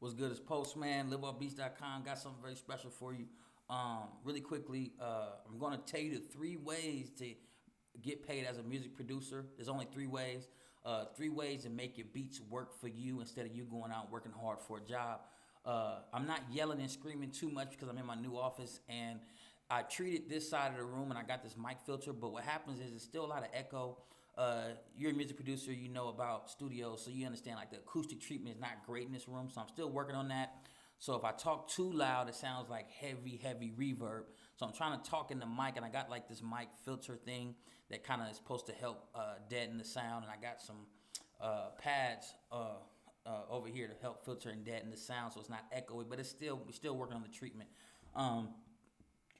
What's good is Postman, liveupbeats.com. Got something very special for you. Really quickly, I'm going to tell you the three ways to get paid as a music producer. There's only three ways. Three ways to make your beats work for you instead of you going out working hard for a job. I'm not yelling and screaming too much because I'm in my new office and I treated this side of the room and I got this mic filter. But what happens is there's still a lot of echo. You're a music producer, you know about studios, so you understand like the acoustic treatment is not great in this room. So I'm still working on that. So if I talk too loud, it sounds like heavy reverb. So I'm trying to talk in the mic, and I got like this mic filter thing that kind of is supposed to help deaden the sound. And I got some pads over here to help filter and deaden the sound, so it's not echoey. But we're still working on the treatment.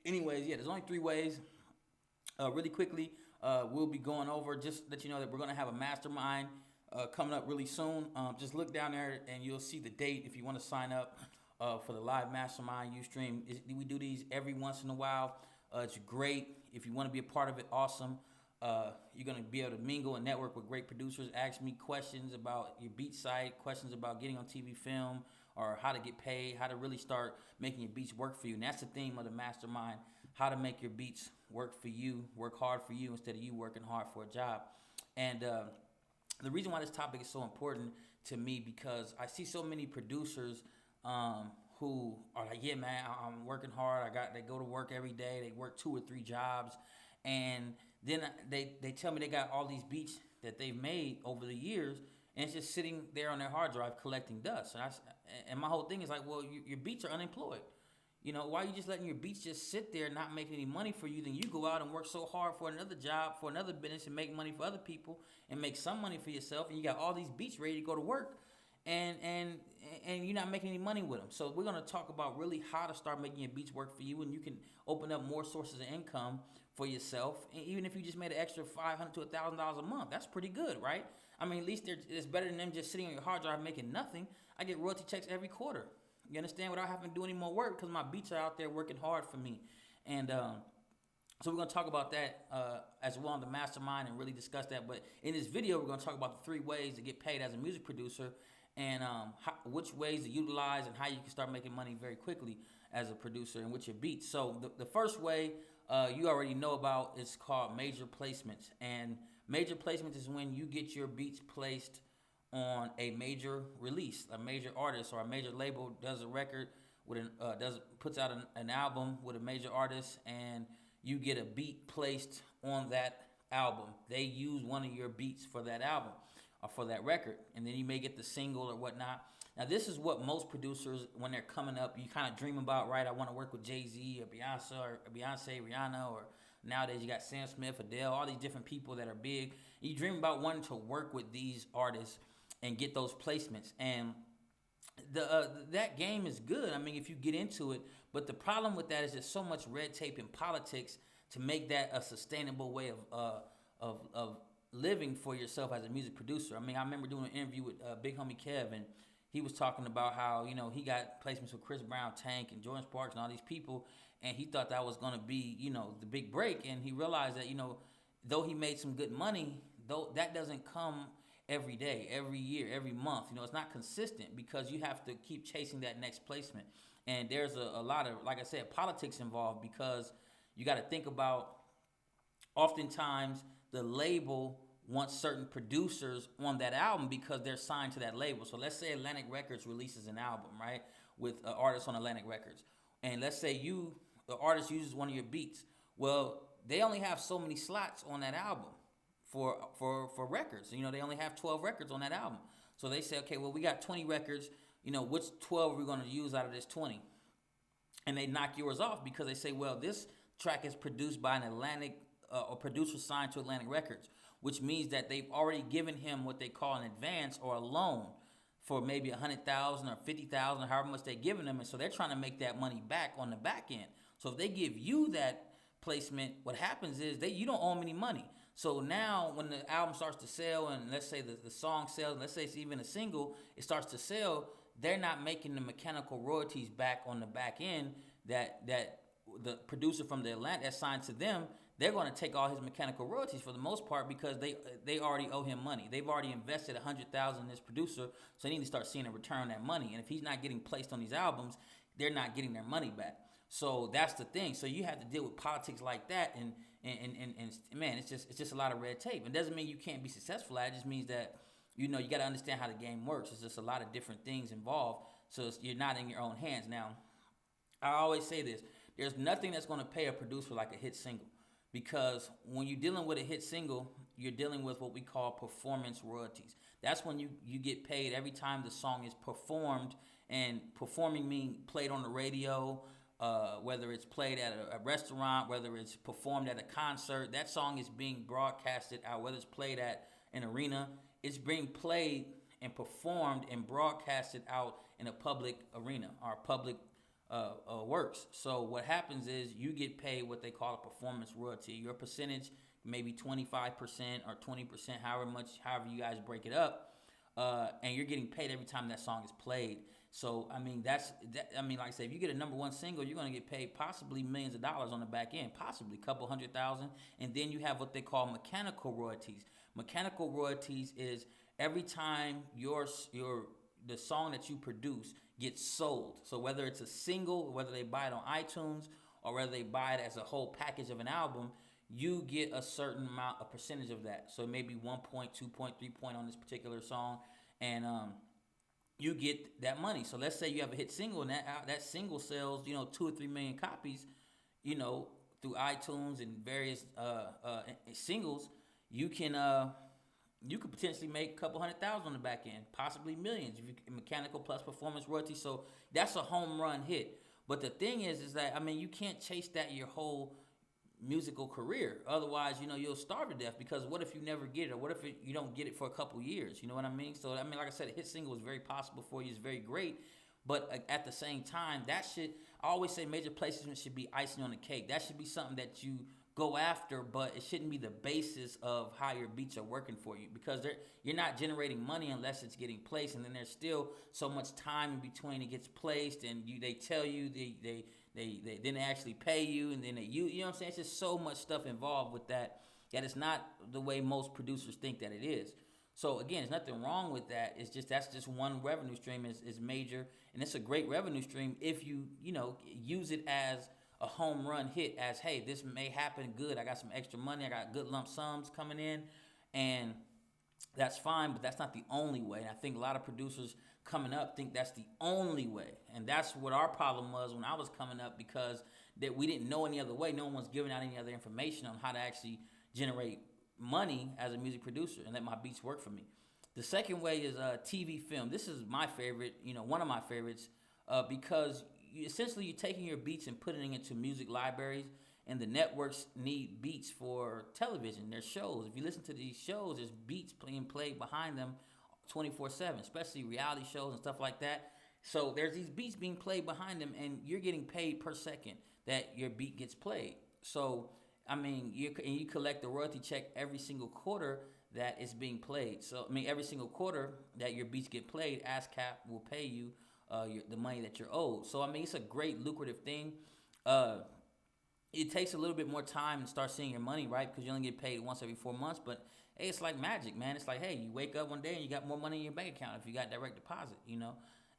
Anyways, yeah, there's only three ways. Really quickly, we'll be going over, just let you know that we're going to have a mastermind coming up really soon. Just look down there and you'll see the date if you want to sign up for the live mastermind Ustream. We do these every once in a while. It's great. If you want to be a part of it, awesome. You're going to be able to mingle and network with great producers. Ask me questions about your beat site, questions about getting on TV film, or how to get paid, how to really start making your beats work for you. And that's the theme of the mastermind, how to make your beats work for you, work hard for you instead of you working hard for a job. And the reason why this topic is so important to me, because I see so many producers who are like, yeah, man, I'm working hard. They go to work every day. They work 2 or 3 jobs. And then they tell me they got all these beats that they've made over the years, and it's just sitting there on their hard drive collecting dust. And my whole thing is like, well, your beats are unemployed. You know, why are you just letting your beats just sit there and not make any money for you? Then you go out and work so hard for another job, for another business, and make money for other people and make some money for yourself. And you got all these beats ready to go to work, and you're not making any money with them. So we're gonna talk about really how to start making your beats work for you, and you can open up more sources of income for yourself. And even if you just made an extra $500 to $1,000 a month, that's pretty good, right? I mean, at least it's better than them just sitting on your hard drive making nothing. I get royalty checks every quarter. You understand? Without having to do any more work, because my beats are out there working hard for me. And so we're going to talk about that as well on the mastermind and really discuss that. But in this video, we're going to talk about the 3 ways to get paid as a music producer, and which ways to utilize and how you can start making money very quickly as a producer and with your beats. So the first way you already know about is called major placements. And major placements is when you get your beats placed on a major release. A major artist or a major label does a record with puts out an album with a major artist, and you get a beat placed on that album. They use one of your beats for that album or for that record, and then you may get the single or whatnot. Now, this is what most producers, when they're coming up, you kind of dream about, right? I want to work with Jay-Z or Beyonce, Rihanna, or nowadays you got Sam Smith, Adele, all these different people that are big. You dream about wanting to work with these artists and get those placements. And that game is good, I mean, if you get into it. But the problem with that is there's so much red tape in politics to make that a sustainable way of living for yourself as a music producer. I mean, I remember doing an interview with Big Homie Kev, and he was talking about how, you know, he got placements with Chris Brown, Tank, and Jordan Sparks and all these people, and he thought that was going to be, you know, the big break. And he realized that, you know, though he made some good money, though that doesn't come every day, every year, every month. You know, it's not consistent because you have to keep chasing that next placement. And there's a lot of, like I said, politics involved, because you got to think about, oftentimes the label wants certain producers on that album because they're signed to that label. So let's say Atlantic Records releases an album, right, with artists on Atlantic Records. And let's say the artist uses one of your beats. Well, they only have so many slots on that album for records. You know, they only have 12 records on that album. So they say, okay, well, we got 20 records. You know, which 12 are we going to use out of this 20? And they knock yours off because they say, well, this track is produced by an Atlantic or producer signed to Atlantic Records, which means that they've already given him what they call an advance or a loan for maybe $100,000 or $50,000, however much they're giving them. And so they're trying to make that money back on the back end. So if they give you that placement, what happens is you don't owe them any money. So now when the album starts to sell, and let's say the song sells, let's say it's even a single, it starts to sell, they're not making the mechanical royalties back on the back end that the producer from the Atlantic that signed to them, they're going to take all his mechanical royalties for the most part because they already owe him money. They've already invested 100,000 in this producer, so they need to start seeing a return on that money. And if he's not getting placed on these albums, they're not getting their money back. So that's the thing. So you have to deal with politics like that, and man, it's just a lot of red tape. It doesn't mean you can't be successful at it. It just means that you got to understand how the game works. It's just a lot of different things involved. So you're not in your own hands. Now, I always say this: there's nothing that's going to pay a producer like a hit single, because when you're dealing with a hit single, you're dealing with what we call performance royalties. That's when you get paid every time the song is performed, and performing means played on the radio. Whether it's played at a restaurant, whether it's performed at a concert, that song is being broadcasted out. Whether it's played at an arena, it's being played and performed and broadcasted out in a public arena or public works. So what happens is you get paid what they call a performance royalty. Your percentage, maybe 25% or 20%, however you guys break it up, and you're getting paid every time that song is played. So I mean like I said, if you get a number one single, you're gonna get paid possibly millions of dollars on the back end, possibly a couple 100,000, and then you have what they call mechanical royalties. Mechanical royalties is every time the song that you produce gets sold. So whether it's a single, whether they buy it on iTunes, or whether they buy it as a whole package of an album, you get a certain amount, a percentage of that. So maybe 1 point, 2 point, 3 point on this particular song, and you get that money. So let's say you have a hit single, and that single sells 2 or 3 million copies, through iTunes and various singles. You could potentially make a couple 100,000 on the back end, possibly millions if you mechanical plus performance royalty. So that's a home run hit. But the thing is that you can't chase that your whole musical career. Otherwise, you'll starve to death, because what if you never get it, or what if you don't get it for a couple years? You know what I mean? So like I said, a hit single is very possible for you. It's very great. But at the same time, I always say major placement should be icing on the cake. That should be something that you go after, but it shouldn't be the basis of how your beats are working for you, because you're not generating money unless it's getting placed, and then there's still so much time in between it gets placed, and they tell you they then they actually pay you, and then you know what I'm saying? It's just so much stuff involved with that it's not the way most producers think that it is. So again, there's nothing wrong with that. It's just that's just one revenue stream is major, and it's a great revenue stream if you use it as a home run hit, as hey, this may happen good. I got some extra money. I got good lump sums coming in, and that's fine, but that's not the only way. And I think a lot of producers coming up think that's the only way, and that's what our problem was when I was coming up, because that we didn't know any other way. No one was giving out any other information on how to actually generate money as a music producer and let my beats work for me. The second way is TV film. This is my favorite, one of my favorites, because essentially you're taking your beats and putting it into music libraries, and the networks need beats for television. There's shows. If you listen to these shows, there's beats being played behind them 24/7, especially reality shows and stuff like that. So there's these beats being played behind them, and you're getting paid per second that your beat gets played. So you collect the royalty check every single quarter that it's being played. So every single quarter that your beats get played, ASCAP will pay you the money that you're owed. So it's a great lucrative thing. It takes a little bit more time to start seeing your money, right? Because you only get paid once every 4 months. But hey, it's like magic, man. It's like, hey, you wake up one day and you got more money in your bank account if you got direct deposit.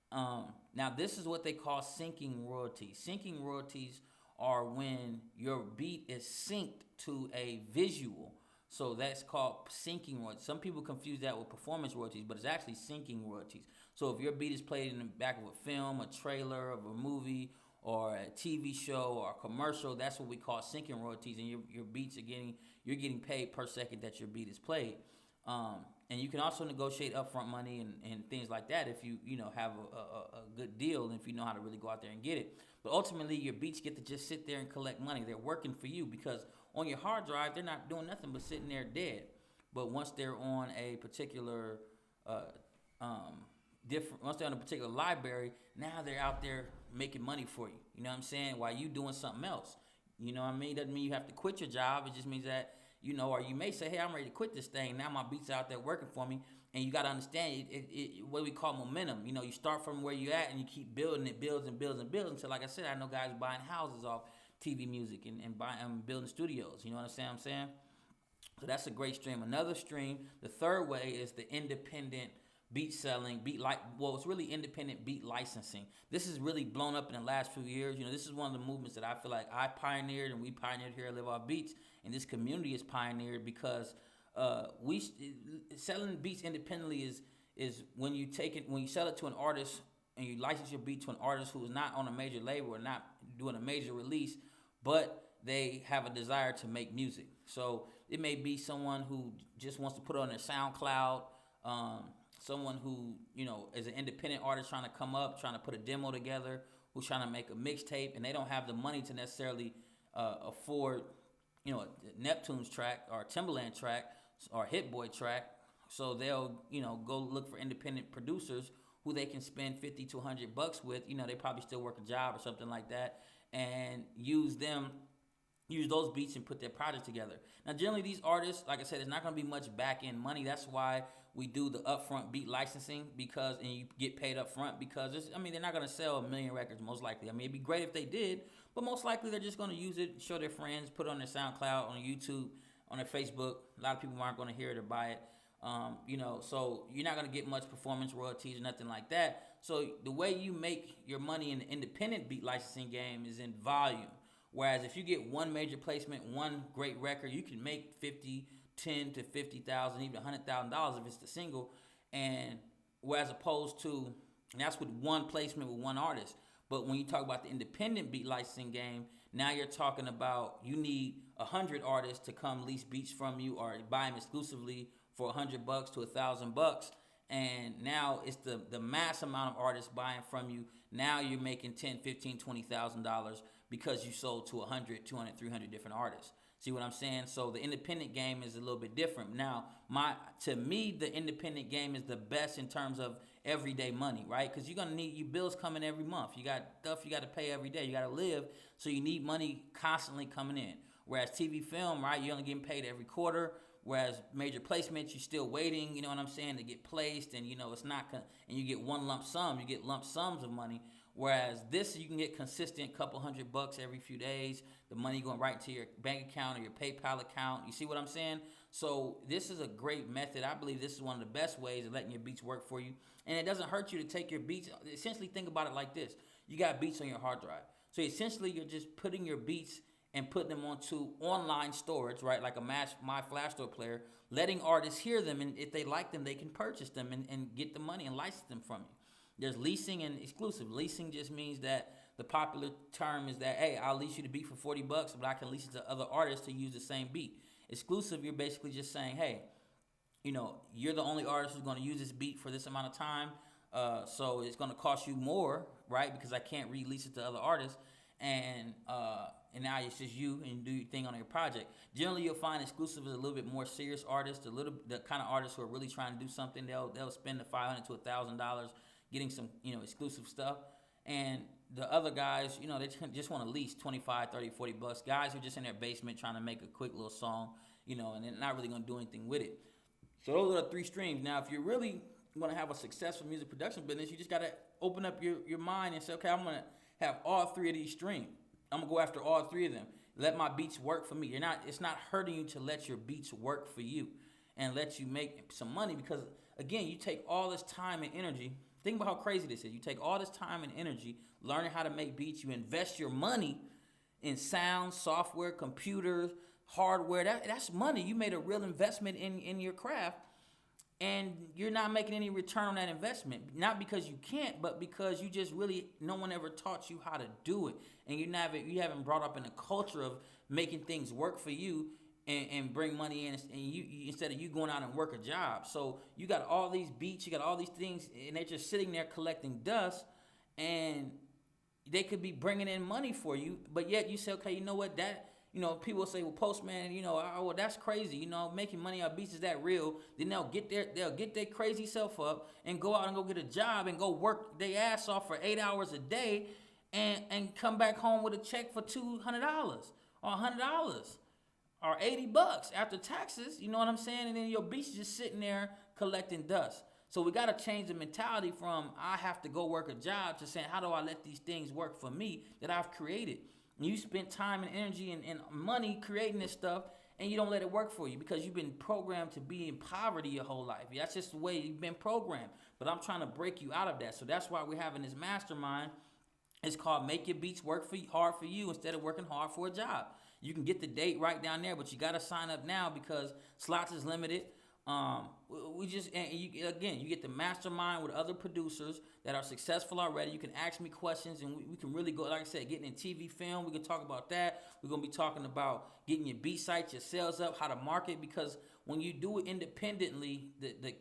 Now this is what they call syncing royalties. Syncing royalties are when your beat is synced to a visual. So that's called syncing royalties. Some people confuse that with performance royalties, but it's actually syncing royalties. So if your beat is played in the back of a film, a trailer of a movie, or a TV show or a commercial, that's what we call syncing royalties, and your beats you're getting paid per second that your beat is played. And you can also negotiate upfront money and things like that if you have a good deal, and if you know how to really go out there and get it. But ultimately, your beats get to just sit there and collect money. They're working for you, because on your hard drive, they're not doing nothing but sitting there dead. But once they're on a particular once they're on a particular library, now they're out there making money for you. You know what I'm saying? While you doing something else. You know what I mean? Doesn't mean you have to quit your job. It just means that, or you may say, hey, I'm ready to quit this thing. Now my beats are out there working for me. And you got to understand what we call momentum. You start from where you at, and you keep building. It builds and builds and builds until, like I said, I know guys buying houses off TV music and buy building studios. You know what I'm saying? So that's a great stream. Another stream, the third way is the independent beat selling, it's really independent beat licensing. This is really blown up in the last few years. This is one of the movements that I feel like I pioneered and we pioneered here at Live Off Beats, and this community is pioneered because we selling beats independently is when you sell it to an artist and you license your beat to an artist who is not on a major label or not doing a major release, but they have a desire to make music. So it may be someone who just wants to put it on their SoundCloud, someone who is an independent artist trying to come up, trying to put a demo together, who's trying to make a mixtape, and they don't have the money to necessarily afford a Neptune's track or a Timberland track or a Hit Boy track. So they'll go look for independent producers who they can spend $50 to $100 with. They probably still work a job or something like that, and use those beats and put their project together. Now, generally, these artists, like I said, it's not going to be much back-end money. That's why we do the upfront beat licensing, and you get paid up front because, they're not going to sell 1 million records, most likely. It'd be great if they did, but most likely they're just going to use it, show their friends, put it on their SoundCloud, on YouTube, on their Facebook. A lot of people aren't going to hear it or buy it. So you're not going to get much performance royalties or nothing like that. So the way you make your money in the independent beat licensing game is in volume. Whereas if you get one major placement, one great record, you can make $10 to $50,000, even $100,000 if it's the single. And whereas opposed to, and that's with one placement with one artist. But when you talk about the independent beat licensing game, now you're talking about you need 100 artists to come lease beats from you or buy them exclusively for $100 to $1,000. And now it's the mass amount of artists buying from you. Now you're making $10, $15, $20,000 because you sold to 100, 200, 300 different artists. See what I'm saying? So the independent game is a little bit different. Now, to me, the independent game is the best in terms of everyday money, right? Because you're going to need your bills coming every month. You got stuff you got to pay every day. You got to live, so you need money constantly coming in. Whereas TV film, right, you're only getting paid every quarter. Whereas major placements, you're still waiting, you know what I'm saying, to get placed, and it's not, and you get one lump sum, you get lump sums of money. Whereas this, you can get consistent, couple $100 every few days, the money going right to your bank account or your PayPal account. You see what I'm saying? So this is a great method. I believe this is one of the best ways of letting your beats work for you, and it doesn't hurt you to take your beats. Essentially, think about it like this: you got beats on your hard drive, so essentially you're just putting your beats and putting them onto online storage, right, like a My Flash Store player, letting artists hear them, and if they like them, they can purchase them and get the money and license them from you. There's leasing and exclusive. Leasing just means that the popular term is that, hey, I'll lease you the beat for $40, but I can lease it to other artists to use the same beat. Exclusive, you're basically just saying, hey, you're the only artist who's going to use this beat for this amount of time, so it's going to cost you more, right, because I can't release it to other artists, and now it's just you and do your thing on your project. Generally, you'll find exclusive is a little bit more serious artists, the kind of artists who are really trying to do something. They'll spend the $500 to $1,000 getting some exclusive stuff. And the other guys, they just want to lease $25, $30, $40. Guys who are just in their basement trying to make a quick little song, and they're not really going to do anything with it. So those are the three streams. Now, if you're really going to have a successful music production business, you just got to open up your mind and say, okay, I'm going to have all three of these streams. I'm going to go after all three of them. Let my beats work for me. It's not hurting you to let your beats work for you and let you make some money because, again, you take all this time and energy. Think about how crazy this is. You take all this time and energy learning how to make beats. You invest your money in sound, software, computers, hardware. That's money. You made a real investment in your craft, and you're not making any return on that investment. Not because you can't, but because you just really, no one ever taught you how to do it. And you haven't brought up in a culture of making things work for you and bring money in, and you instead of you going out and work a job. So you got all these beats, you got all these things, and they're just sitting there collecting dust, and they could be bringing in money for you, but yet you say, okay, you know what, that, people say, well, Postman, well, that's crazy, making money on beats, is that real? Then they'll get their crazy self up and go out and go get a job and go work their ass off for 8 hours a day and come back home with a check for $200 or $100 or $80 after taxes, you know what I'm saying? And then your beats is just sitting there collecting dust. So we got to change the mentality from I have to go work a job to saying, how do I let these things work for me that I've created? And you spent time and energy and money creating this stuff, and you don't let it work for you because you've been programmed to be in poverty your whole life. That's just the way you've been programmed. But I'm trying to break you out of that. So that's why we're having this mastermind. It's called Make Your Beats Work Hard for You instead of working hard for a job. You can get the date right down there, but you got to sign up now because slots is limited. We just, and you, again, you get the mastermind with other producers that are successful already. You can ask me questions, and we can really go, like I said, getting in TV film. We can talk about that. We're going to be talking about getting your beat sites, your sales up, how to market, because when you do it independently,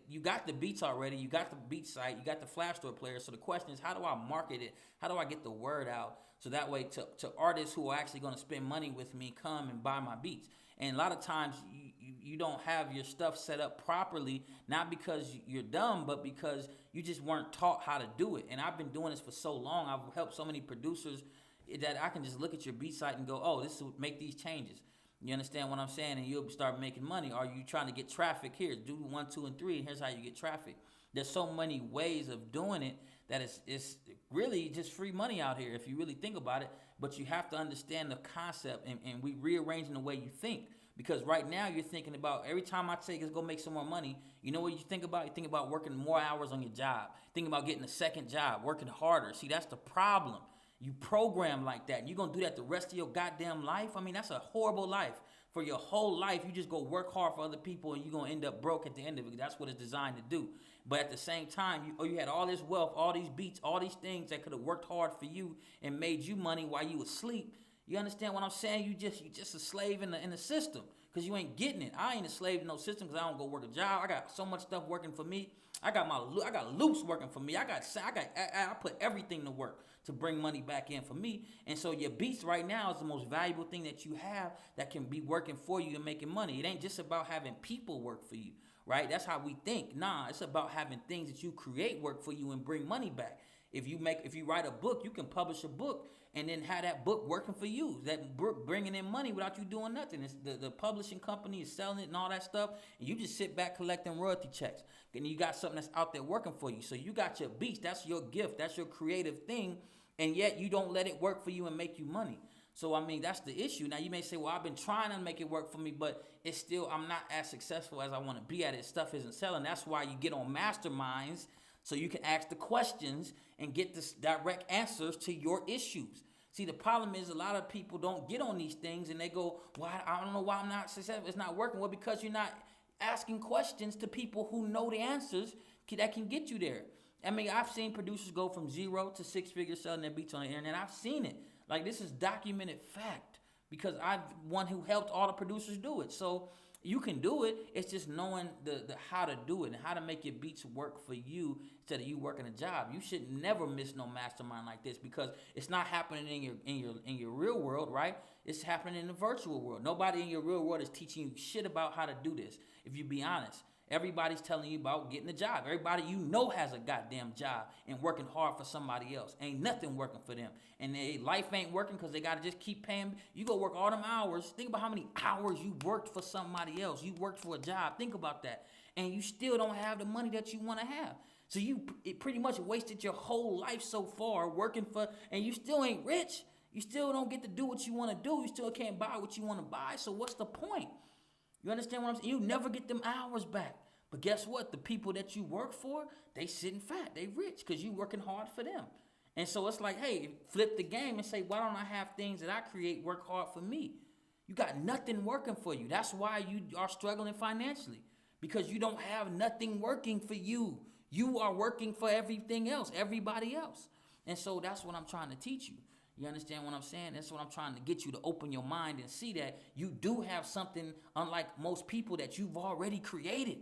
you got the beats already, you got the beat site, you got the Flash Store player. So the question is, how do I market it? How do I get the word out? So that way to artists who are actually going to spend money with me come and buy my beats. And a lot of times you don't have your stuff set up properly, not because you're dumb, but because you just weren't taught how to do it. And I've been doing this for so long. I've helped so many producers that I can just look at your beat site and go, oh, this will make these changes. You understand what I'm saying? And you'll start making money. Are you trying to get traffic? Here, do 1, 2, and 3, and here's how you get traffic. There's so many ways of doing it that it's really just free money out here if you really think about it. But you have to understand the concept, and we rearranging the way you think. Because right now you're thinking about, every time I say let's go make some more money, you know what you think about? You think about working more hours on your job. Think about getting a second job, working harder. See, that's the problem. You program like that, and you're going to do that the rest of your goddamn life? I mean, that's a horrible life. For your whole life, you just go work hard for other people, and you're going to end up broke at the end of it. That's what it's designed to do. But at the same time, you had all this wealth, all these beats, all these things that could have worked hard for you and made you money while you was asleep. You understand what I'm saying? You just a slave in the system because you ain't getting it. I ain't a slave in no system because I don't go work a job. I got so much stuff working for me. I got loops working for me. I put everything to work to bring money back in for me. And so your beats right now is the most valuable thing that you have that can be working for you and making money. It ain't just about having people work for you, right? That's how we think. Nah, it's about having things that you create work for you and bring money back. If you write a book, you can publish a book and then have that book working for you. That book bringing in money without you doing nothing. It's the publishing company is selling it and all that stuff. And you just sit back collecting royalty checks. And you got something that's out there working for you. So you got your beats. That's your gift. That's your creative thing. And yet you don't let it work for you and make you money. So, I mean, that's the issue. Now, you may say, well, I've been trying to make it work for me, but it's still, I'm not as successful as I want to be at it. Stuff isn't selling. That's why you get on masterminds so you can ask the questions and get the direct answers to your issues. See, the problem is a lot of people don't get on these things and they go, well, I don't know why I'm not successful. It's not working. Well, because you're not asking questions to people who know the answers that can get you there. I mean, I've seen producers go from 0 to 6 figures selling their beats on the internet. I've seen it. Like, this is documented fact because I'm one who helped all the producers do it. So you can do it. It's just knowing the how to do it and how to make your beats work for you instead of you working a job. You should never miss no mastermind like this because it's not happening in your real world, right? It's happening in the virtual world. Nobody in your real world is teaching you shit about how to do this. If you be honest, everybody's telling you about getting a job. Everybody you know has a goddamn job and working hard for somebody else. Ain't nothing working for them. And their life ain't working because they got to just keep paying. You go work all them hours. Think about how many hours you worked for somebody else. You worked for a job. Think about that. And you still don't have the money that you want to have. So it pretty much wasted your whole life so far working for, and you still ain't rich. You still don't get to do what you want to do. You still can't buy what you want to buy. So what's the point? You understand what I'm saying? You never get them hours back. But guess what? The people that you work for, they sitting fat. They rich because you working hard for them. And so it's like, hey, flip the game and say, why don't I have things that I create work hard for me? You got nothing working for you. That's why you are struggling financially because you don't have nothing working for you. You are working for everything else, everybody else. And so that's what I'm trying to teach you. You understand what I'm saying? That's what I'm trying to get you to open your mind and see that you do have something unlike most people that you've already created.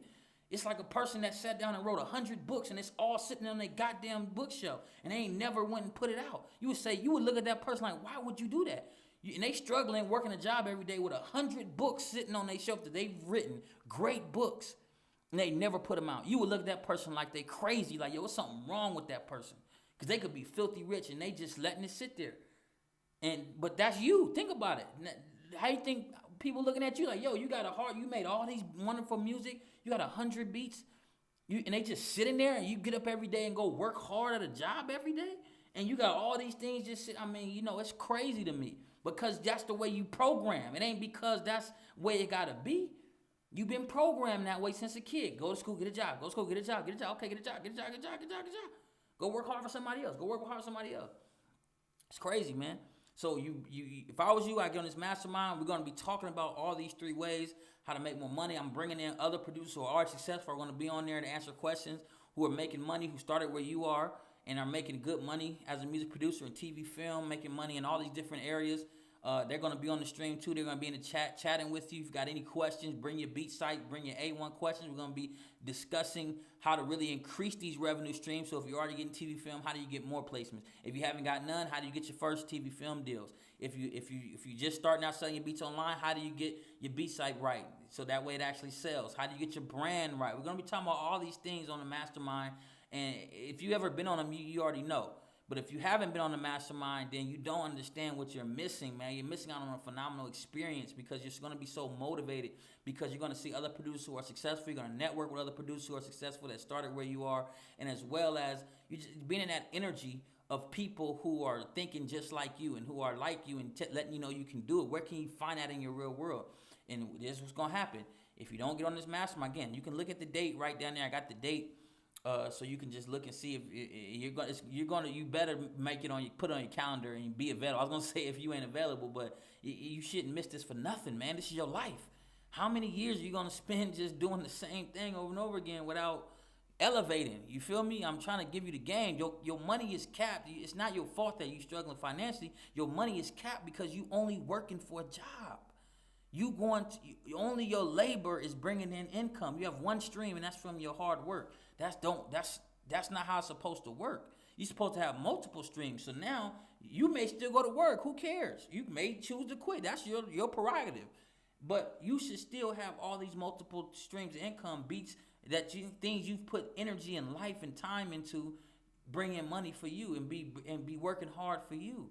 It's like a person that sat down and wrote 100 books and it's all sitting on their goddamn bookshelf and they ain't never went and put it out. You would look at that person like, why would you do that? And they struggling, working a job every day with 100 books sitting on their shelf that they've written, great books, and they never put them out. You would look at that person like they crazy, like, yo, what's something wrong with that person? Because they could be filthy rich and they just letting it sit there. But that's you. Think about it. How you think people looking at you like, yo, you got a heart, you made all these wonderful music, you got 100 beats, and they just sitting there and you get up every day and go work hard at a job every day, and you got all these things just sit. I mean, it's crazy to me. because that's the way you program. It ain't because that's the way it gotta be. You've been programmed that way since a kid. Go to school, get a job. Go to school, get a job. Get a job. Okay, get a job. Get a job. Get a job. Get a job. Get a job. Go work hard for somebody else. Go work hard for somebody else. It's crazy, man. So if I was you, I get on this mastermind. We're gonna be talking about all these 3 ways how to make more money. I'm bringing in other producers who are successful. Are gonna be on there to answer questions. Who are making money, who started where you are, and are making good money as a music producer in TV, film, making money in all these different areas. They're going to be on the stream too. They're going to be in the chat, chatting with you. If you've got any questions, bring your beat site, bring your A1 questions. We're going to be discussing how to really increase these revenue streams. So if you're already getting TV, film, how do you get more placements? If you haven't got none, how do you get your first TV, film deals? If you just starting out selling your beats online, how do you get your beat site right so that way it actually sells? How do you get your brand right? We're going to be talking about all these things on the mastermind. And if you ever been on them, you already know. But if you haven't been on the mastermind, then you don't understand what you're missing, man. You're missing out on a phenomenal experience because you're going to be so motivated because you're going to see other producers who are successful. You're going to network with other producers who are successful that started where you are. And as well as you just being in that energy of people who are thinking just like you and who are like you and letting you know you can do it. Where can you find that in your real world? And this is what's going to happen. If you don't get on this mastermind, again, you can look at the date right down there. I got the date. So you can just look and see if you better make it put it on your calendar and be available. I was gonna say if you ain't available, but you shouldn't miss this for nothing, man. This is your life. How many years are you gonna spend just doing the same thing over and over again without elevating? You feel me? I'm trying to give you the game. Your money is capped. It's not your fault that you're struggling financially. Your money is capped because you only working for a job. Only your labor is bringing in income. You have one stream, and that's from your hard work. That's not how it's supposed to work. You're supposed to have multiple streams. So now you may still go to work. Who cares? You may choose to quit. That's your prerogative. But you should still have all these multiple streams of income, beats things you've put energy and life and time into, bring in money for you and be working hard for you,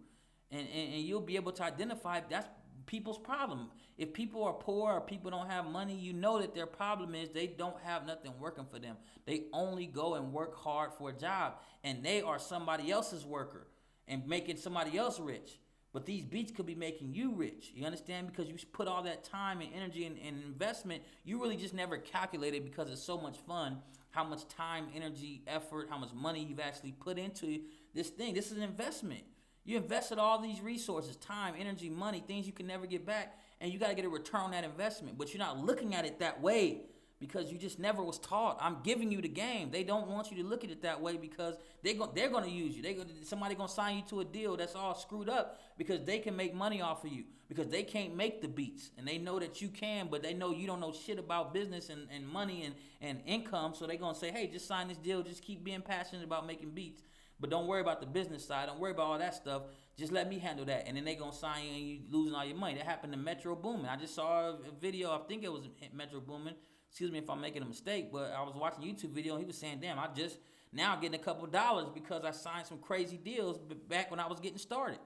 and you'll be able to identify that's people's problem. If people are poor or people don't have money, you know that their problem is they don't have nothing working for them. They only go and work hard for a job, and they are somebody else's worker and making somebody else rich. But these beats could be making you rich. You understand? Because you put all that time and energy and investment, you really just never calculated because it's so much fun how much time, energy, effort, how much money you've actually put into this thing. This is an investment. You invested all these resources, time, energy, money, things you can never get back, and you got to get a return on that investment. But you're not looking at it that way because you just never was taught. I'm giving you the game. They don't want you to look at it that way because they're going to use you. Somebody going to sign you to a deal that's all screwed up because they can make money off of you because they can't make the beats. And they know that you can, but they know you don't know shit about business and money and income. So they're going to say, hey, just sign this deal. Just keep being passionate about making beats. But don't worry about the business side. Don't worry about all that stuff. Just let me handle that. And then they going to sign you and you losing all your money. That happened to Metro Boomin. I just saw a video. I think it was Metro Boomin. Excuse me if I'm making a mistake. But I was watching a YouTube video and he was saying, damn, I just now getting a couple dollars because I signed some crazy deals back when I was getting started.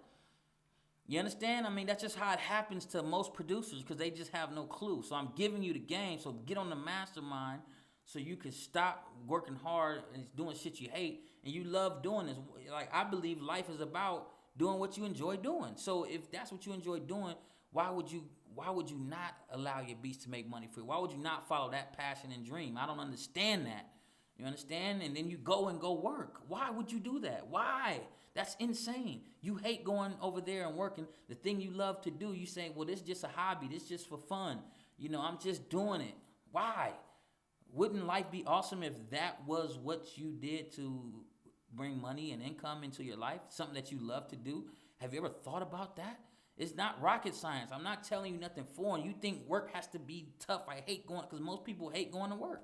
You understand? I mean, that's just how it happens to most producers because they just have no clue. So I'm giving you the game. So get on the mastermind so you can stop working hard and doing shit you hate. And you love doing this. Like, I believe life is about doing what you enjoy doing. So if that's what you enjoy doing, why would you not allow your beats to make money for you? Why would you not follow that passion and dream? I don't understand that. You understand? And then you go work. Why would you do that? Why? That's insane. You hate going over there and working. The thing you love to do, you say, well, this is just a hobby. This is just for fun. You know, I'm just doing it. Why? Wouldn't life be awesome if that was what you did to bring money and income into your life? Something that you love to do? Have you ever thought about that? It's not rocket science. I'm not telling you nothing foreign. You think work has to be tough. I hate going, because most people hate going to work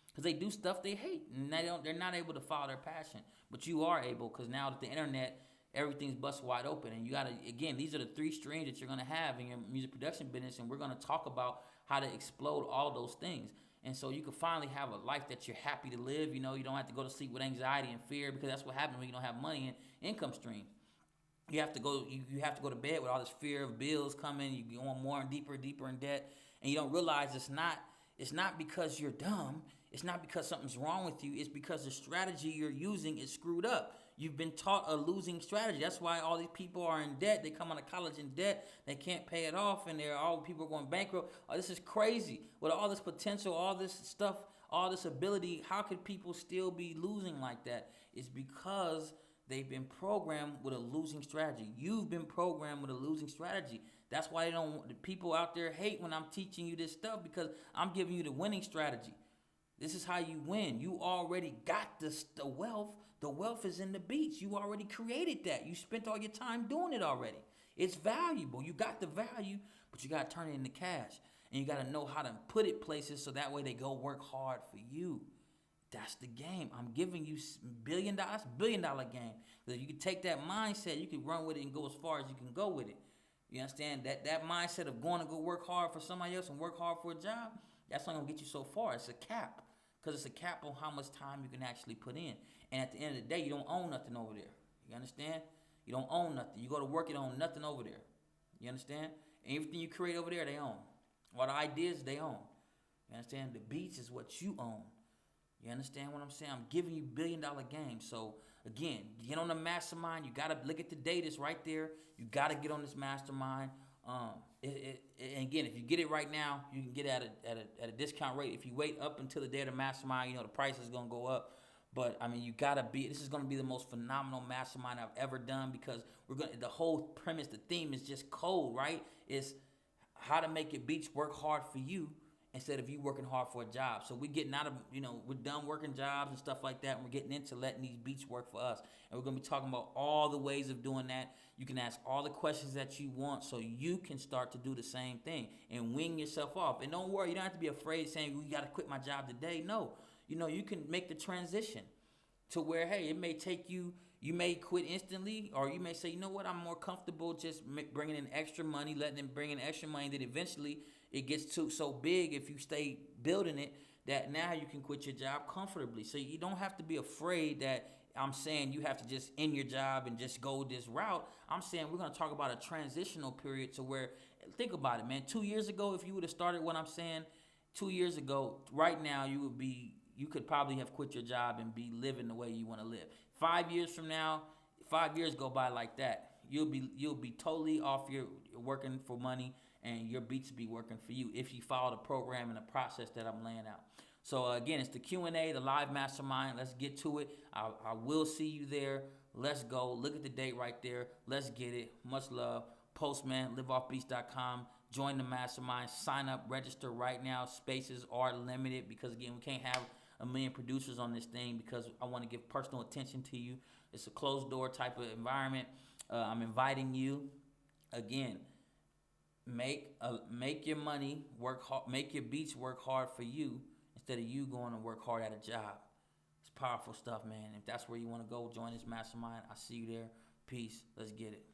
because they do stuff they hate and they're not able to follow their passion. But you are able because now that the internet, everything's bust wide open, and you got to, again, these are the 3 streams that you're going to have in your music production business, and we're going to talk about how to explode all those things. And so you can finally have a life that you're happy to live. You know, you don't have to go to sleep with anxiety and fear because that's what happens when you don't have money and income streams. You have to go to bed with all this fear of bills coming. You go on more and deeper in debt, and you don't realize it's not because you're dumb. It's not because something's wrong with you. It's because the strategy you're using is screwed up. You've been taught a losing strategy. That's why all these people are in debt. They come out of college in debt. They can't pay it off, and all people are going bankrupt. Oh, this is crazy. With all this potential, all this stuff, all this ability, how could people still be losing like that? It's because they've been programmed with a losing strategy. You've been programmed with a losing strategy. That's why the people out there hate when I'm teaching you this stuff, because I'm giving you the winning strategy. This is how you win. You already got the wealth. The wealth is in the beats. You already created that. You spent all your time doing it already. It's valuable. You got the value, but you got to turn it into cash. And you got to know how to put it places so that way they go work hard for you. That's the game. I'm giving you $1 billion game. So you can take that mindset, you can run with it and go as far as you can go with it. You understand? That mindset of going to go work hard for somebody else and work hard for a job, that's not going to get you so far. It's a cap. Because it's a cap on how much time you can actually put in. And at the end of the day, you don't own nothing over there. You understand? You don't own nothing. You go to work, you don't own nothing over there. You understand? And everything you create over there, they own. All the ideas, they own. You understand? The beats is what you own. You understand what I'm saying? I'm giving you $1 billion games. So, again, get on the mastermind. You got to look at the data. It's right there. You got to get on this mastermind. And again, if you get it right now, you can get it at a discount rate. If you wait up until the day of the mastermind, the price is gonna go up. But I mean, this is gonna be the most phenomenal mastermind I've ever done, because the whole premise, the theme is just cold, right? It's how to make your beats work hard for you instead of you working hard for a job. So we're getting out of, we're done working jobs and stuff like that, and we're getting into letting these beats work for us. And we're going to be talking about all the ways of doing that. You can ask all the questions that you want so you can start to do the same thing and wing yourself off. And don't worry, you don't have to be afraid saying, we got to quit my job today. No, you can make the transition to where, hey, it may take you may quit instantly, or you may say, you know what, I'm more comfortable just bringing in extra money, letting them bring in extra money, that eventually it gets so big if you stay building it that now you can quit your job comfortably. So you don't have to be afraid that I'm saying you have to just end your job and just go this route. I'm saying we're going to talk about a transitional period to where, think about it, man. 2 years ago, if you would have started what I'm saying 2 years ago, right now you could probably have quit your job and be living the way you want to live. 5 years from now, 5 years go by like that. You'll be totally off your working for money, and your beats be working for you if you follow the program and the process that I'm laying out. So again, it's the Q&A, the live mastermind. Let's get to it. I will see you there. Let's go. Look at the date right there. Let's get it. Much love. Postman, liveoffbeats.com. Join the mastermind. Sign up. Register right now. Spaces are limited because, again, we can't have a million producers on this thing because I want to give personal attention to you. It's a closed door type of environment. I'm inviting you. Again, make your money work hard. Make your beats work hard for you instead of you going to work hard at a job. It's powerful stuff, man. If that's where you want to go, join this mastermind. I see you there. Peace. Let's get it.